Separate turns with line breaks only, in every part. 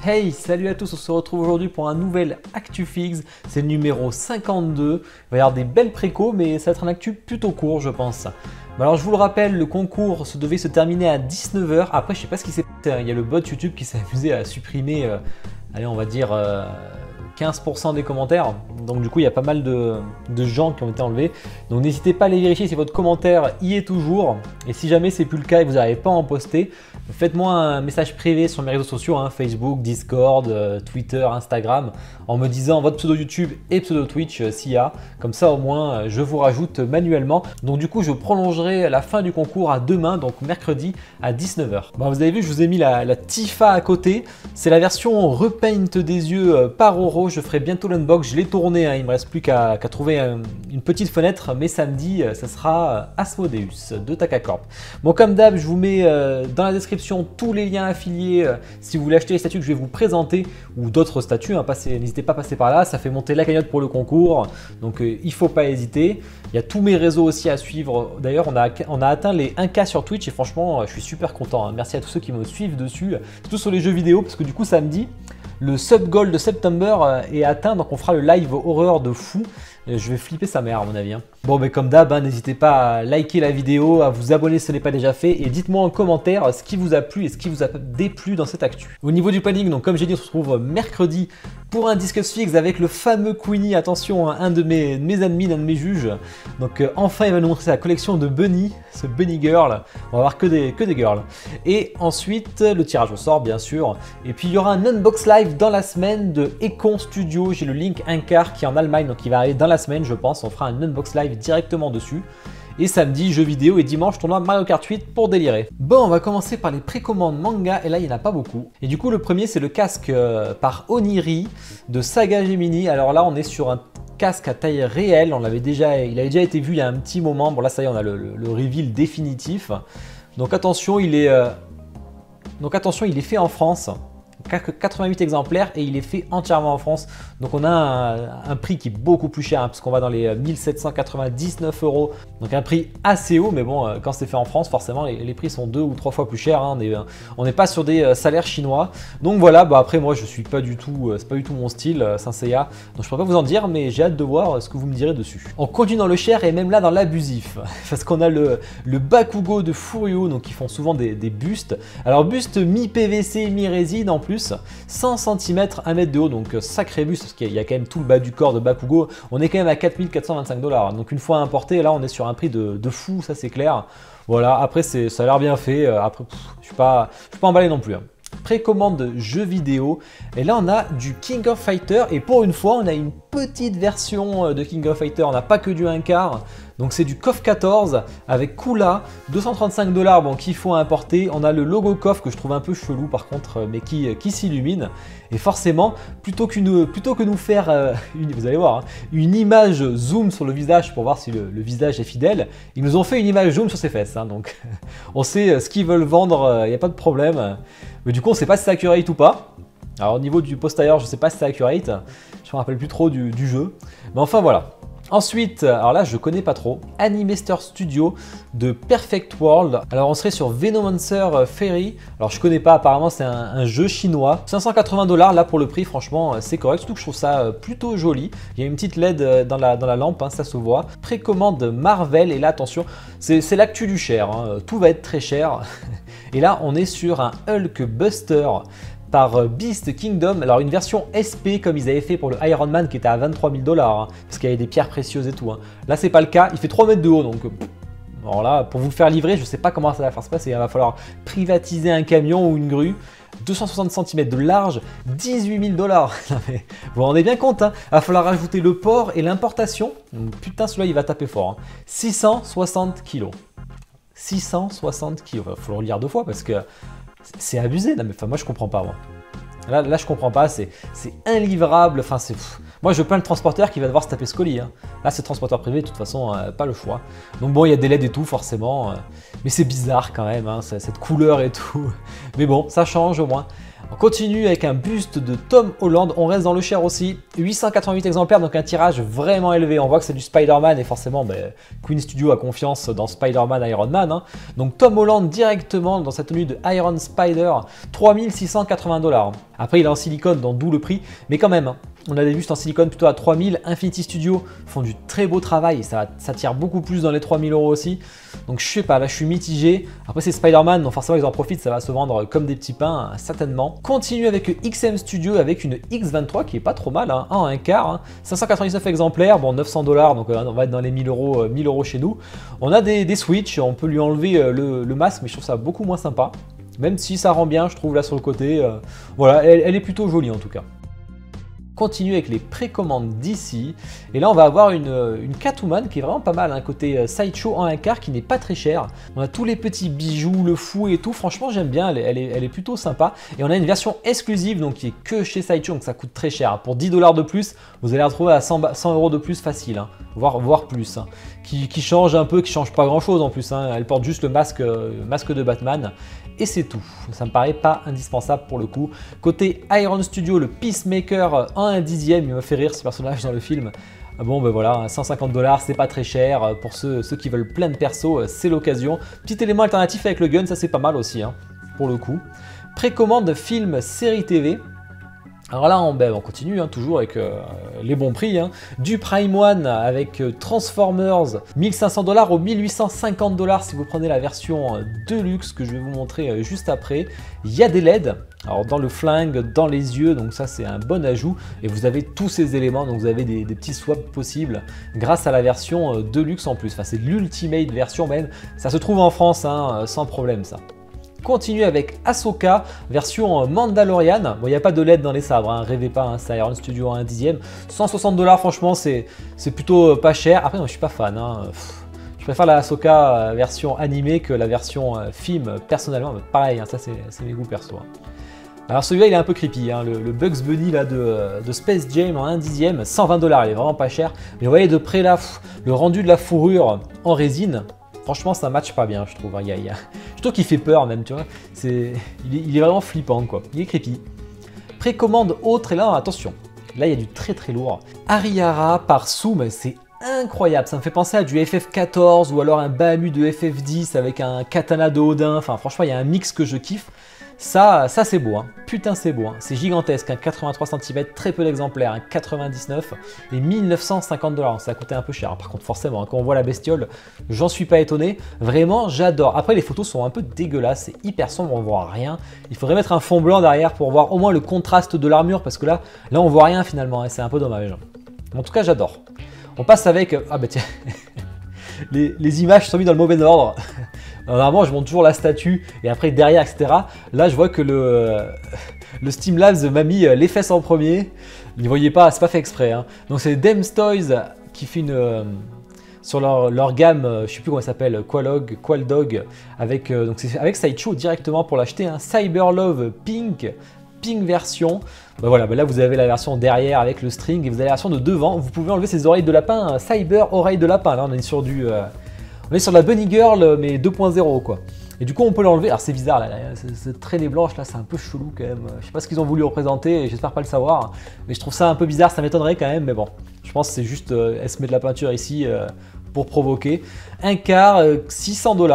Hey, salut à tous, on se retrouve aujourd'hui pour un nouvel ActuFix, c'est le numéro 52. Il va y avoir des belles précos, mais ça va être un actu plutôt court je pense. Alors je vous le rappelle, le concours devait se terminer à 19 h. Après je sais pas ce qui s'est passé, il y a le bot YouTube qui s'est amusé à supprimer, allez on va dire 15% des commentaires. Donc du coup il y a pas mal de gens qui ont été enlevés. Donc n'hésitez pas à aller vérifier si votre commentaire y est toujours. Et si jamais c'est plus le cas et que vous n'arrivez pas à en poster, faites-moi un message privé sur mes réseaux sociaux, Facebook, Discord, Twitter, Instagram, en me disant votre pseudo YouTube et pseudo Twitch s'il y a. Comme ça au moins je vous rajoute manuellement. Donc du coup je prolongerai la fin du concours à demain, donc mercredi à 19 h. Bon, vous avez vu, je vous ai mis la Tifa à côté. C'est la version repaint des yeux par Oro. Je ferai bientôt l'unbox, je l'ai tourné, il ne me reste plus qu'à trouver une petite fenêtre, mais samedi ça sera Asmodeus de Takacorp. Bon, comme d'hab, je vous mets dans la description tous les liens affiliés si vous voulez acheter les statues que je vais vous présenter ou d'autres statues, n'hésitez pas à passer par là, ça fait monter la cagnotte pour le concours, donc il ne faut pas hésiter. Il y a tous mes réseaux aussi à suivre. D'ailleurs, on a atteint les 1K sur Twitch et franchement, je suis super content. Merci à tous ceux qui me suivent dessus, surtout sur les jeux vidéo, parce que du coup, samedi, le sub goal de September est atteint, donc on fera le live horreur de fou. Je vais flipper sa mère à mon avis. Bon, mais comme d'hab, n'hésitez pas à liker la vidéo, à vous abonner si ce n'est pas déjà fait et dites-moi en commentaire ce qui vous a plu et ce qui vous a déplu dans cette actu. Au niveau du planning, donc comme j'ai dit, on se retrouve mercredi pour un Discuss Fix avec le fameux Queenie. Attention, un de mes admins, un de mes juges. Donc enfin, il va nous montrer sa collection de Bunny, ce Bunny Girl. On va avoir que des girls. Et ensuite, le tirage au sort, bien sûr. Et puis, il y aura un unbox live dans la semaine de Econ Studio. J'ai le link Incar qui est en Allemagne, donc il va arriver dans la semaine, je pense. On fera un unbox live directement dessus. Et samedi, jeux vidéo et dimanche, tournoi Mario Kart 8 pour délirer. Bon, on va commencer par les précommandes manga et là, il n'y en a pas beaucoup. Et du coup, le premier, c'est le casque par Oniri de Saga Gemini. Alors là, on est sur un casque à taille réelle. Il avait déjà été vu il y a un petit moment. Bon, là, ça y est, on a le reveal définitif. Donc attention, il est fait en France. 88 exemplaires et il est fait entièrement en France. Donc on a un prix qui est beaucoup plus cher parce qu'on va dans les 1799 €. Donc un prix assez haut, mais bon, quand c'est fait en France, forcément les prix sont 2 ou 3 fois plus chers. On n'est pas sur des salaires chinois. Donc voilà, après moi je suis pas du tout, c'est pas du tout mon style, Saint Seiya. Donc je pourrais pas vous en dire, mais j'ai hâte de voir ce que vous me direz dessus. On continue dans le cher et même là dans l'abusif. Parce qu'on a le Bakugo de Furio, donc ils font souvent des bustes. Alors buste mi-PVC, mi-résine en plus. 100 cm, 1 mètre de haut, donc sacré buste, parce qu'il y a quand même tout le bas du corps de Bakugo. On est quand même à 4425 $. Donc une fois importé, là on est sur un prix de fou, ça c'est clair. Voilà, après ça a l'air bien fait. Après, je suis pas emballé non plus. Précommande jeux vidéo. Et là on a du King of Fighter. Et pour une fois, on a une petite version de King of Fighter. On n'a pas que du 1/4. Donc c'est du KOF 14 avec Kula, 235 $, bon, qu'il faut importer. On a le logo KOF que je trouve un peu chelou par contre, mais qui s'illumine. Et forcément, plutôt que nous faire, vous allez voir, une image zoom sur le visage pour voir si le visage est fidèle, ils nous ont fait une image zoom sur ses fesses. Donc on sait ce qu'ils veulent vendre, il n'y a pas de problème. Mais du coup, on ne sait pas si c'est accurate ou pas. Alors au niveau du postérieur, je ne sais pas si c'est accurate. Je ne me rappelle plus trop du jeu. Mais enfin voilà. Ensuite, alors là je connais pas trop, Animester Studio de Perfect World. Alors on serait sur Venomancer Fairy. Alors je connais pas, apparemment c'est un jeu chinois. 580 $ là pour le prix, franchement c'est correct. Surtout que je trouve ça plutôt joli. Il y a une petite LED dans la lampe, ça se voit. Précommande Marvel et là attention, c'est l'actu du cher. Tout va être très cher. Et là on est sur un Hulk Buster par Beast Kingdom, alors une version SP comme ils avaient fait pour le Iron Man qui était à 23 000 $, parce qu'il y avait des pierres précieuses et tout. Là c'est pas le cas, il fait 3 mètres de haut, donc alors là pour vous le faire livrer, je sais pas comment ça va faire se passer, il va falloir privatiser un camion ou une grue. 260 cm de large, 18 000 $. Vous vous rendez bien compte, il va falloir rajouter le port et l'importation. Putain, celui-là il va taper fort. 660 kg. 660 kg, il faut le relire 2 fois parce que c'est abusé. Non, mais moi je comprends pas. Là je comprends pas, c'est inlivrable. Moi je plains le transporteur qui va devoir se taper ce colis. Là c'est transporteur privé, de toute façon pas le choix. Donc bon, il y a des LED et tout forcément, mais c'est bizarre quand même, cette couleur et tout. Mais bon, ça change au moins. On continue avec un buste de Tom Holland, on reste dans le cher aussi, 888 exemplaires, donc un tirage vraiment élevé. On voit que c'est du Spider-Man et forcément Queen Studio a confiance dans Spider-Man Iron Man. Hein. Donc Tom Holland directement dans sa tenue de Iron Spider, 3680 $. Après il est en silicone, donc d'où le prix, mais quand même, hein, on a des bustes en silicone plutôt à 3000. Infinity Studio font du très beau travail, ça tire beaucoup plus dans les 3000 € aussi. Donc je sais pas, là je suis mitigé. Après c'est Spider-Man, donc forcément ils en profitent, ça va se vendre comme des petits pains, certainement. Continue avec XM Studio avec une X23 qui est pas trop mal, hein, en un quart, hein, 599 exemplaires, bon 900 $, donc on va être dans les 1000 € chez nous. On a des Switch, on peut lui enlever le masque, mais je trouve ça beaucoup moins sympa. Même si ça rend bien, je trouve là sur le côté, voilà, elle est plutôt jolie en tout cas. Continue avec les précommandes d'ici. Et là, on va avoir une Catwoman qui est vraiment pas mal. Un côté Sideshow en un quart qui n'est pas très cher. On a tous les petits bijoux, le fouet et tout. Franchement, j'aime bien. Elle est plutôt sympa. Et on a une version exclusive donc qui est que chez Sideshow. Donc ça coûte très cher. Pour 10 $ de plus, vous allez la retrouver à 100 € de plus facile. Hein, voire plus. Hein, qui change un peu, qui change pas grand chose en plus. Hein. Elle porte juste le masque de Batman. Et c'est tout. Ça me paraît pas indispensable pour le coup. Côté Iron Studio, le Peacemaker en 1/10, il me fait rire ce personnage dans le film. Bon ben voilà, 150 $, c'est pas très cher. Pour ceux qui veulent plein de persos, c'est l'occasion. Petit élément alternatif avec le gun, ça c'est pas mal aussi, hein, pour le coup. Précommande film, série TV. Alors là, on continue hein, toujours avec les bons prix. Hein. Du Prime One avec Transformers, 1500 $ ou 1850 $ si vous prenez la version Deluxe que je vais vous montrer juste après. Il y a des LED, alors dans le flingue, dans les yeux, donc ça c'est un bon ajout. Et vous avez tous ces éléments, donc vous avez des petits swaps possibles grâce à la version Deluxe en plus. Enfin, c'est l'ultimate version même. Ça se trouve en France, hein, sans problème ça. Continue avec Ahsoka, version Mandalorian. Bon, il n'y a pas de LED dans les sabres, hein, rêvez pas, hein, c'est Iron Studio à 1/10. 160 $, franchement, c'est plutôt pas cher. Après, moi, je suis pas fan. Hein. Je préfère la Ahsoka version animée que la version film, personnellement. Mais pareil, hein, ça, c'est mes goûts perso. Hein. Alors, celui-là, il est un peu creepy. Hein, le Bugs Bunny là, de Space Jam en 1/10, 120 $. Il est vraiment pas cher. Mais vous voyez de près là, le rendu de la fourrure en résine. Franchement, ça match pas bien, je trouve. Je trouve qu'il fait peur même, tu vois. Il est vraiment flippant, quoi. Il est creepy. Précommande autre, et là, attention. Là, il y a du très très lourd. Ariara par Soum, c'est incroyable. Ça me fait penser à du FF14 ou alors un Bahamut de FF10 avec un katana de Odin. Enfin, franchement, il y a un mix que je kiffe. Ça c'est beau, hein. Putain c'est beau, hein. C'est gigantesque, hein. 83 cm, très peu d'exemplaires, hein. 99 et 1950 $, ça a coûté un peu cher. Par contre forcément, hein, quand on voit la bestiole, j'en suis pas étonné, vraiment j'adore. Après les photos sont un peu dégueulasses, c'est hyper sombre, on voit rien. Il faudrait mettre un fond blanc derrière pour voir au moins le contraste de l'armure, parce que là on voit rien finalement, et c'est un peu dommage. En tout cas j'adore. On passe avec, ah bah tiens, les images sont mises dans le mauvais ordre. Normalement, je monte toujours la statue et après derrière, etc. Là, je vois que le Streamlabs m'a mis les fesses en premier. Ne voyez pas, c'est pas fait exprès. Hein. Donc, c'est Dems Toys qui fait sur leur gamme, je sais plus comment ça s'appelle, Qualdog, avec donc c'est avec Sideshow directement pour l'acheter. Hein. Cyber Love Pink version. Bah voilà, bah là vous avez la version derrière avec le string et vous avez la version de devant. Vous pouvez enlever ces oreilles de lapin, hein. Cyber oreille de lapin. Là, on est sur la Bunny Girl mais 2.0 quoi. Et du coup on peut l'enlever. Alors c'est bizarre là, cette traînée blanche là, c'est un peu chelou quand même. Je sais pas ce qu'ils ont voulu représenter et j'espère pas le savoir. Mais je trouve ça un peu bizarre, ça m'étonnerait quand même. Mais bon, je pense que c'est juste, elle se met de la peinture ici pour provoquer. Un quart, 600 $.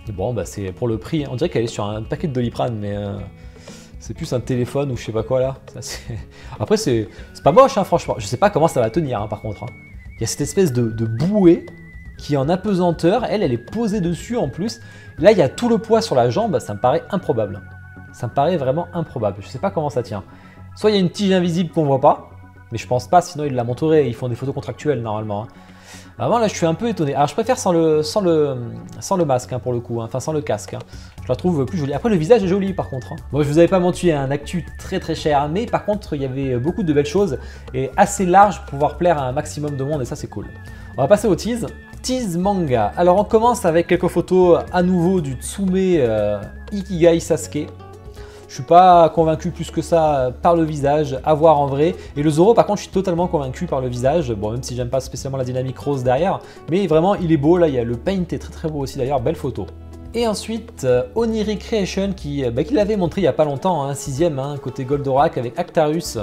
Et bon bah c'est pour le prix. On dirait qu'elle est sur un paquet de Doliprane mais c'est plus un téléphone ou je sais pas quoi là. Ça, après c'est pas moche hein, franchement. Je sais pas comment ça va tenir hein, par contre. Hein. Il y a cette espèce de bouée qui est en apesanteur, elle est posée dessus en plus. Là, il y a tout le poids sur la jambe, ça me paraît improbable. Ça me paraît vraiment improbable, je sais pas comment ça tient. Soit il y a une tige invisible qu'on voit pas, mais je pense pas, sinon ils la montreraient, ils font des photos contractuelles normalement. Hein. Vraiment là, je suis un peu étonné. Alors je préfère sans le masque hein, pour le coup, hein. Enfin sans le casque. Hein. Je la trouve plus jolie. Après le visage est joli par contre. Hein. Moi je vous avais pas menti, un actu très très cher, mais par contre il y avait beaucoup de belles choses et assez large pour pouvoir plaire à un maximum de monde et ça c'est cool. On va passer au tease. Tease manga. Alors on commence avec quelques photos à nouveau du Tsume Ikigai Sasuke. Je suis pas convaincu plus que ça par le visage, à voir en vrai. Et le Zoro par contre je suis totalement convaincu par le visage. Bon même si j'aime pas spécialement la dynamique rose derrière. Mais vraiment il est beau là, il y a le paint est très très beau aussi d'ailleurs, belle photo. Et ensuite, Oni Recreation qui l'avait montré il n'y a pas longtemps, un 6ème côté Goldorak avec Actarus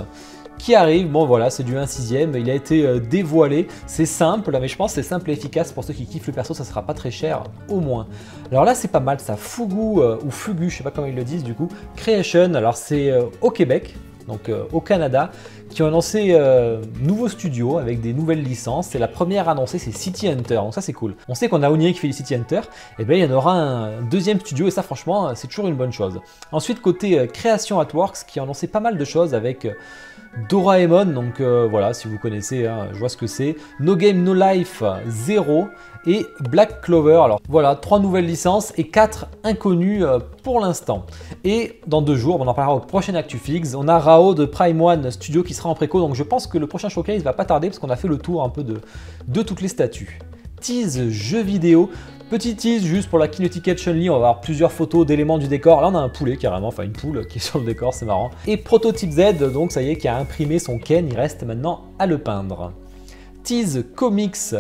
qui arrive. Bon voilà, c'est du 1/6, il a été dévoilé, c'est simple, mais je pense que c'est simple et efficace pour ceux qui kiffent le perso, ça sera pas très cher au moins. Alors là c'est pas mal ça, Fugu ou Fugu, je sais pas comment ils le disent du coup, Creation, alors c'est au Québec, donc au Canada, qui ont annoncé nouveau studio avec des nouvelles licences. Et la première annoncée c'est City Hunter, donc ça c'est cool. On sait qu'on a Onier qui fait du City Hunter, et bien il y en aura un deuxième studio et ça franchement c'est toujours une bonne chose. Ensuite côté Création Artworks qui a annoncé pas mal de choses avec Doraemon, donc voilà si vous connaissez, je vois ce que c'est, No Game No Life 0 et Black Clover. Alors voilà, 3 nouvelles licences et 4 inconnus pour l'instant. Et dans 2 jours, on en parlera au prochain ActuFix, on a Rao de Prime One Studio qui sera en préco, donc je pense que le prochain showcase va pas tarder parce qu'on a fait le tour un peu de toutes les statues. Tease jeux vidéo. Petit tease juste pour la Kinetic Chun-Li, on va avoir plusieurs photos d'éléments du décor. Là on a un poulet carrément, enfin une poule qui est sur le décor, c'est marrant. Et Prototype Z, donc ça y est, qui a imprimé son Ken, il reste maintenant à le peindre. Tease Comics,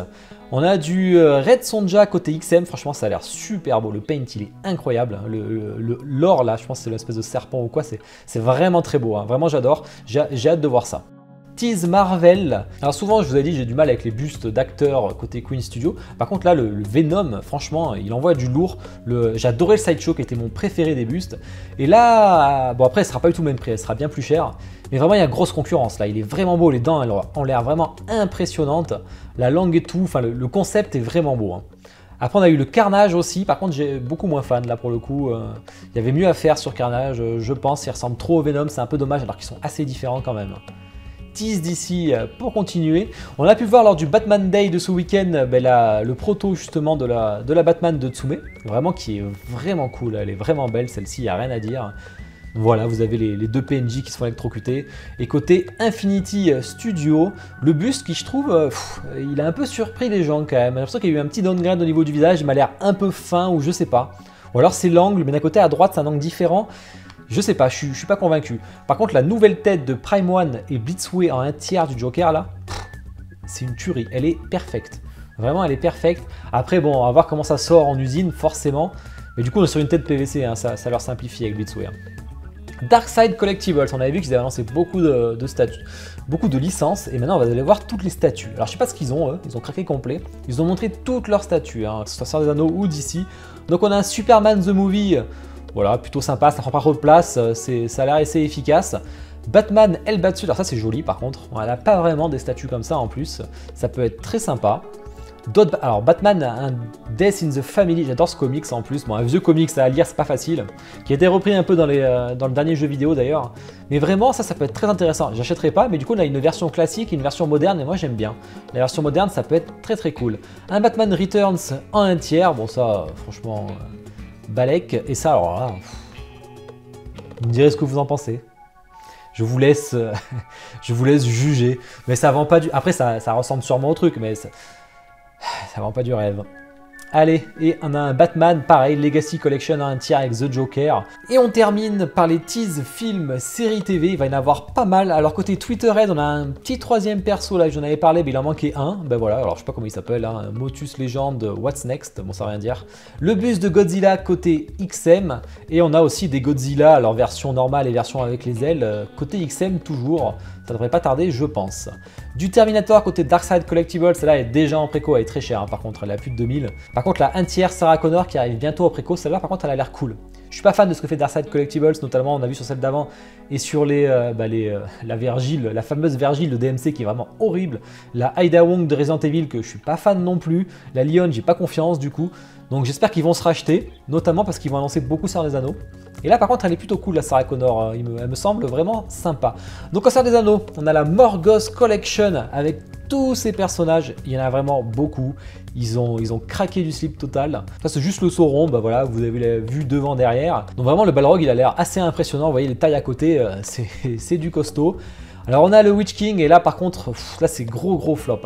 on a du Red Sonja côté XM, franchement ça a l'air super beau, le paint il est incroyable. L'or là, je pense que c'est l'espèce de serpent ou quoi, c'est vraiment très beau, vraiment j'adore, j'ai hâte de voir ça. Tease Marvel. Alors souvent je vous ai dit j'ai du mal avec les bustes d'acteurs côté Queen Studio. Par contre là le Venom franchement il envoie du lourd. J'adorais le Sideshow qui était mon préféré des bustes. Et là bon après elle sera pas du tout le même prix, elle sera bien plus chère. Mais vraiment il y a grosse concurrence là, il est vraiment beau, les dents elles ont l'air vraiment impressionnantes. La langue et tout, enfin le concept est vraiment beau. Après on a eu le Carnage aussi, par contre j'ai beaucoup moins fan là pour le coup. Il y avait mieux à faire sur Carnage, je pense, il ressemble trop au Venom, c'est un peu dommage alors qu'ils sont assez différents quand même. Tease d'ici pour continuer. On a pu voir lors du Batman Day de ce week-end le proto justement de la Batman de Tsume, vraiment qui est vraiment cool, elle est vraiment belle celle-ci, il n'y a rien à dire. Voilà, vous avez les 2 PNJ qui se font électrocuter. Et côté Infinity Studio, le buste qui je trouve, il a un peu surpris les gens quand même. J'ai l'impression qu'il y a eu un petit downgrade au niveau du visage, il m'a l'air un peu fin ou je sais pas. Ou alors c'est l'angle, mais d'un côté à droite c'est un angle différent. Je sais pas, je suis pas convaincu. Par contre, la nouvelle tête de Prime One et Blitzway en 1/3 du Joker là, c'est une tuerie. Elle est parfaite. Vraiment, elle est parfaite. Après, bon, on va voir comment ça sort en usine, forcément. Mais du coup, on est sur une tête PVC, ça leur simplifie avec Blitzway. Darkside Collectibles, on avait vu qu'ils avaient lancé beaucoup de statues, beaucoup de licences, et maintenant on va aller voir toutes les statues. Alors je sais pas ce qu'ils ont, eux, ils ont craqué complet, ils ont montré toutes leurs statues, que ce soit Seigneur des Anneaux ou d'ici. Donc on a un Superman The Movie, voilà, plutôt sympa, ça prend pas trop de place, ça a l'air assez efficace. Batman Elbatsu, alors ça c'est joli par contre, on n'a pas vraiment des statues comme ça en plus, ça peut être très sympa. Alors Batman, un Death in the Family, j'adore ce comics en plus, bon un vieux comics à lire c'est pas facile, qui a été repris un peu dans le dernier jeu vidéo d'ailleurs, mais vraiment ça peut être très intéressant, j'achèterai pas, mais du coup on a une version classique et une version moderne et moi j'aime bien, la version moderne ça peut être très très cool. Un Batman Returns en 1/3, bon ça franchement balèque, et ça alors là, vous me direz ce que vous en pensez. Je vous laisse juger, mais ça vend pas du... Après ça ressemble sûrement au truc, mais... Ça vend pas du rêve. Allez, et on a un Batman, pareil, Legacy Collection en 1/3 avec The Joker. Et on termine par les tease films, séries TV, il va y en avoir pas mal. Alors côté Twitterhead, on a un petit 3e perso, là j'en avais parlé, mais il en manquait un. Ben voilà, alors je sais pas comment il s'appelle, Motus Legend, What's Next, bon ça veut rien dire. Le buste de Godzilla côté XM, et on a aussi des Godzilla, alors version normale et version avec les ailes, côté XM toujours. Ça devrait pas tarder, je pense. Du Terminator côté Darkside Collectibles, celle-là est déjà en préco, elle est très chère par contre, elle est à plus de 2000. Par contre, la 1/3 Sarah Connor qui arrive bientôt au préco, celle-là par contre elle a l'air cool. Je suis pas fan de ce que fait Darkside Collectibles, notamment on a vu sur celle d'avant et sur la Virgile, la fameuse Virgile de DMC qui est vraiment horrible. La Ida Wong de Resident Evil que je suis pas fan non plus. La Lyon, j'ai pas confiance du coup. Donc j'espère qu'ils vont se racheter, notamment parce qu'ils vont annoncer beaucoup Seigneur des Anneaux. Et là par contre elle est plutôt cool la Sarah Connor, elle me semble vraiment sympa. Donc en Seigneur des Anneaux, on a la Morgoth Collection avec tous ces personnages, il y en a vraiment beaucoup. Ils ont craqué du slip total. Ça c'est juste le Sauron, bah voilà, vous avez la vue devant, derrière. Donc vraiment le Balrog il a l'air assez impressionnant, vous voyez les tailles à côté, c'est du costaud. Alors on a le Witch King et là par contre, là c'est gros flop,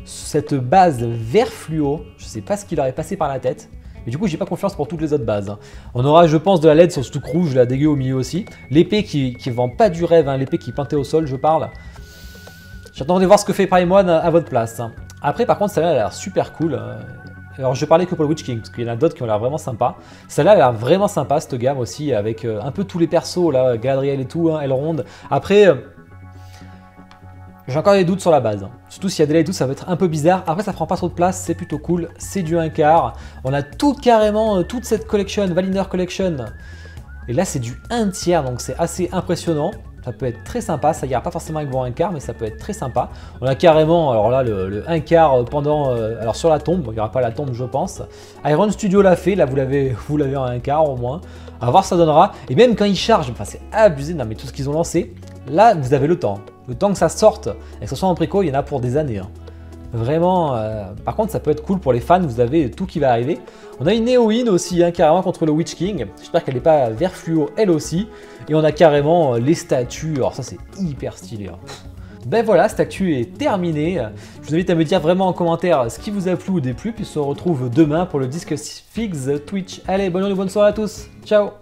cette base vert fluo, je sais pas ce qui leur est passé par la tête. Mais du coup, j'ai pas confiance pour toutes les autres bases. On aura, je pense, de la LED sur ce truc rouge, la dégueu au milieu aussi. L'épée qui vend pas du rêve, l'épée qui est plantée au sol, je parle. J'attendais de voir ce que fait Prime One à votre place. Après, par contre, celle-là, elle a l'air super cool. Alors je parlais que pour le Witch King, parce qu'il y en a d'autres qui ont l'air vraiment sympas. Celle-là, elle a l'air vraiment sympa, cette gamme aussi, avec un peu tous les persos, là, Galadriel et tout, hein, Elrond. Après, j'ai encore des doutes sur la base. Surtout s'il y a des délais et tout, ça va être un peu bizarre. Après, ça prend pas trop de place, c'est plutôt cool. C'est du 1/4. On a carrément toute cette collection, Valinor Collection. Et là, c'est du 1/3, donc c'est assez impressionnant. Ça peut être très sympa, ça ira pas forcément avec vos 1/4, mais ça peut être très sympa. On a carrément, alors là, le 1/4 pendant, alors sur la tombe, il n'y aura pas la tombe, je pense. Iron Studio l'a fait, là vous l'avez en 1/4 au moins. À voir ça donnera. Et même quand il charge, enfin c'est abusé, non mais tout ce qu'ils ont lancé, là vous avez le temps. Le temps que ça sorte, et que ce soit en préco, il y en a pour des années. Hein. Vraiment, par contre ça peut être cool pour les fans, vous avez tout qui va arriver. On a une Éowyn aussi, hein, carrément contre le Witch King. J'espère qu'elle n'est pas vert fluo elle aussi. Et on a carrément les statues, alors ça c'est hyper stylé. Hein. Ben voilà, cette actu est terminée. Je vous invite à me dire vraiment en commentaire ce qui vous a plu ou déplu. Puis on se retrouve demain pour le Disque Figs Twitch. Allez, bonne journée, bonne soirée à tous. Ciao.